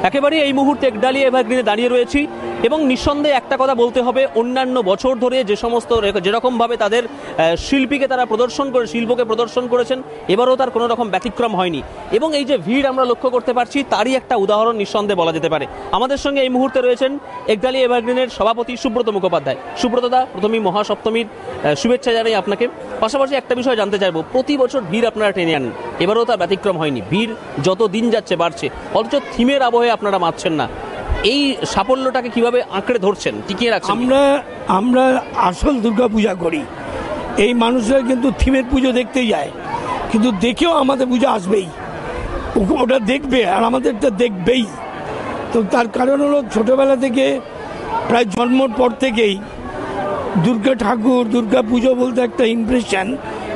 একেবারে এই মুহূর্তে একডালিয়া এভারগ্রিনে দাঁড়িয়ে রয়েছি এবং নিঃসন্দেহে একটা কথা বলতে হবে, অন্যান্য বছর ধরে যে সমস্ত যেরকমভাবে তাদের শিল্পীকে তারা শিল্পকে প্রদর্শন করেছেন, এবারও তার কোনো রকম ব্যতিক্রম হয়নি এবং এই যে ভিড় আমরা লক্ষ্য করতে পারছি তারই একটা উদাহরণ নিঃসন্দেহে বলা যেতে পারে। আমাদের সঙ্গে এই মুহূর্তে রয়েছেন একডালিয়া এভারগ্রিনের সভাপতি সুব্রত মুখোপাধ্যায়। সুব্রতদা, প্রথমেই মহাসপ্তমীর শুভেচ্ছা জানাই আপনাকে। পাশাপাশি একটা বিষয় জানতে চাইবো, প্রতি বছর ভিড় আপনারা টেনে আনেন, এবারও তার ব্যতিক্রম হয়নি। ভিড় যত দিন যাচ্ছে বাড়ছে, অথচ থিমের আবহে আপনারা মাতছেন না। এই সাফল্যটাকে কিভাবে আঁকড়ে ধরছেন, টিকিয়ে রাখছেন? আমরা আসল দুর্গা পূজা করি, এই মানুষরা কিন্তু থিমের পুজো দেখতে যায়, কিন্তু দেখেও আমাদের পুজো আসবেই, ওটা দেখবে আর আমাদেরটা দেখবেই। তো তার কারণ হলো ছোটবেলা থেকে প্রায় জন্মর পর থেকেই দুর্গা ঠাকুর, দুর্গা পুজো বলতে একটা ইমপ্রেশন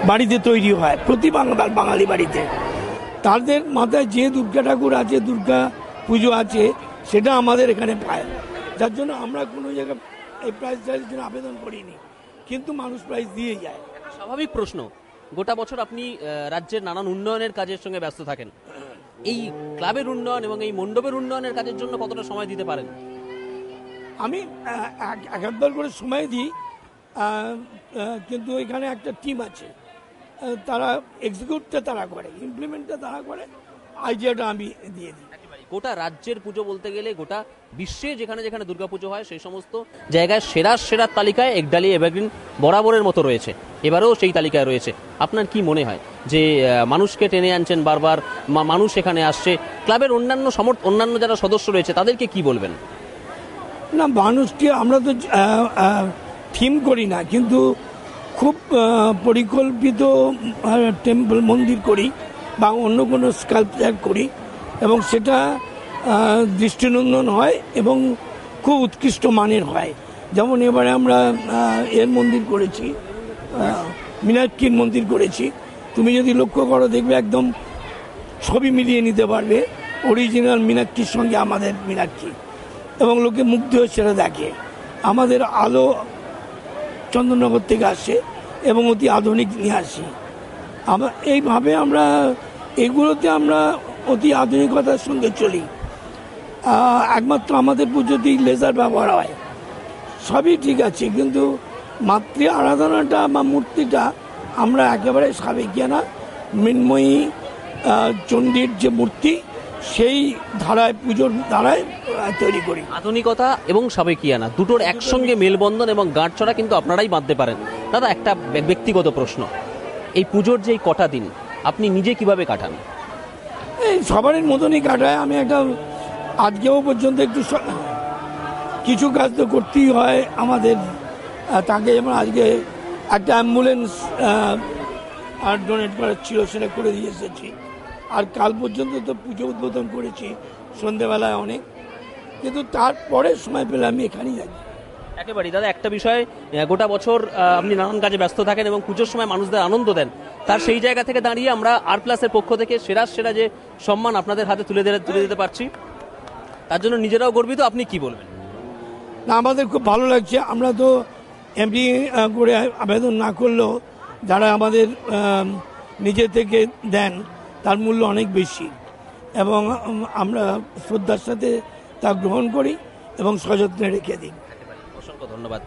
বাড়িতে তৈরি হয়, প্রতি বাঙালি বাড়িতে। তাদের মাথায় যে দুর্গা ঠাকুর আছে, দুর্গা পুজো আছে, সেটা আমাদের এখানে পায়। যার জন্য আমরা কোনো জায়গায় এই প্রাইজটার জন্য আবেদন করিনি, কিন্তু মানুষ প্রাইজ দিয়ে যায়। স্বাভাবিক প্রশ্ন, গোটা বছর আপনি রাজ্যের নানান উন্নয়নের কাজের সঙ্গে ব্যস্ত থাকেন, এই ক্লাবের উন্নয়ন এবং এই মণ্ডপের উন্নয়নের কাজের জন্য কতটা সময় দিতে পারেন? আমি একবার করে সময় দিই, কিন্তু এখানে একটা টিম আছে, তারা এক্সিকিউটটা তারা করে, ইমপ্লিমেন্টটা তারা করে, আইডিয়াটা আমি দিয়ে দিই। গোটা রাজ্যের পুজো বলতে গেলে গোটা বিশ্বে যেখানে যেখানে দুর্গাপুজো হয় সেই সমস্ত জায়গায় সেরার তালিকায় একডালিয়া এভারগ্রিন বরাবরের মতো রয়েছে, এবারেও সেই তালিকায় রয়েছে। আপনার কি মনে হয় যে মানুষকে টেনে আনছেন বারবার, মানুষ এখানে আসছে, ক্লাবের অন্যান্য যারা সদস্য রয়েছে তাদেরকে কি বলবেন? না, মানুষকে আমরা তো থিম করি না, কিন্তু খুব পরিকল্পিত টেম্পল, মন্দির করি বা অন্য কোনো স্কাল্পচার করি এবং সেটা দৃষ্টিনন্দন হয় এবং খুব উৎকৃষ্ট মানের হয়। যেমন এবারে আমরা এর মন্দির করেছি, মীনাক্ষীর মন্দির করেছি। তুমি যদি লক্ষ্য করো দেখবে একদম ছবি মিলিয়ে নিতে পারবে অরিজিনাল মীনাক্ষীর সঙ্গে আমাদের মীনাক্ষী, এবং লোকে মুগ্ধ হয়ে সেটা দেখে। আমাদের আলো চন্দননগর থেকে আসে এবং অতি আধুনিক নিয়ে আসি। এইভাবে আমরা এগুলোতে আমরা অতি আধুনিকতার সঙ্গে চলি। একমাত্র আমাদের পুজোতেই লেজার ব্যবহার হয়, সবই ঠিক আছে, কিন্তু মাতৃ আরাধনাটা বা মূর্তিটা আমরা একেবারে সাবেকিয়ানা মৃন্ময়ী চণ্ডীর যে মূর্তি, সেই ধারায়, পুজোর ধারায় তৈরি করি। আধুনিকতা এবং সাবেকিয়ানা দুটোর একসঙ্গে মেলবন্ধন এবং গাঁটছড়া কিন্তু আপনারাই বাঁধতে পারেন। দাদা, একটা ব্যক্তিগত প্রশ্ন, এই পুজোর যে কটা দিন আপনি নিজে কিভাবে কাটান? এই সবারই মতনই কাটায়। আমি আজকেও পর্যন্ত একটু কিছু কাজ তো করতেই হয় আমাদের, তাকে যেমন আজকে একটা অ্যাম্বুলেন্স আর ডোনেট করার ছিল, সেটা করে দিয়ে এসেছি। আর কাল পর্যন্ত তো পুজো উদ্বোধন করেছি সন্ধেবেলায় অনেক, কিন্তু তারপরে সময় পেলে আমি এখানেই যাই। একেবারেই দাদা, একটা বিষয়, গোটা বছর আপনি নানান কাজে ব্যস্ত থাকেন এবং পুজোর সময় মানুষদের আনন্দ দেন, তার সেই জায়গা থেকে দাঁড়িয়ে আমরা R+-এর পক্ষ থেকে সেরা যে সম্মান আপনাদের হাতে তুলে দিতে পারছি, তার জন্য নিজেরাও গর্বিত। আপনি কি বলবেন? না, আমাদের খুব ভালো লাগছে। আমরা তো এমনি করে আবেদন না করলেও যারা আমাদের নিজে থেকে দেন তার মূল্য অনেক বেশি, এবং আমরা শ্রদ্ধার সাথে তা গ্রহণ করি এবং সযত্নে রেখে দিই। অসংখ্য ধন্যবাদ।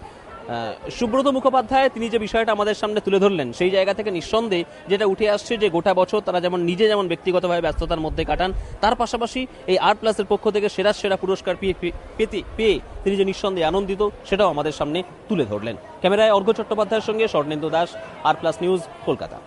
সুব্রত মুখোপাধ্যায় তিনি যে বিষয়টা আমাদের সামনে তুলে ধরলেন, সেই জায়গা থেকে নিঃসন্দেহে যেটা উঠে আসছে যে গোটা বছর তারা যেমন ব্যক্তিগতভাবে ব্যস্ততার মধ্যে কাটান, তার পাশাপাশি এই R+-এর পক্ষ থেকে সেরা পুরস্কার পেয়ে তিনি যে নিঃসন্দেহে আনন্দিত, সেটাও আমাদের সামনে তুলে ধরলেন। ক্যামেরায় অর্ঘ্য চট্টোপাধ্যায়ের সঙ্গে স্বর্ণেন্দু দাস, R+ নিউজ, কলকাতা।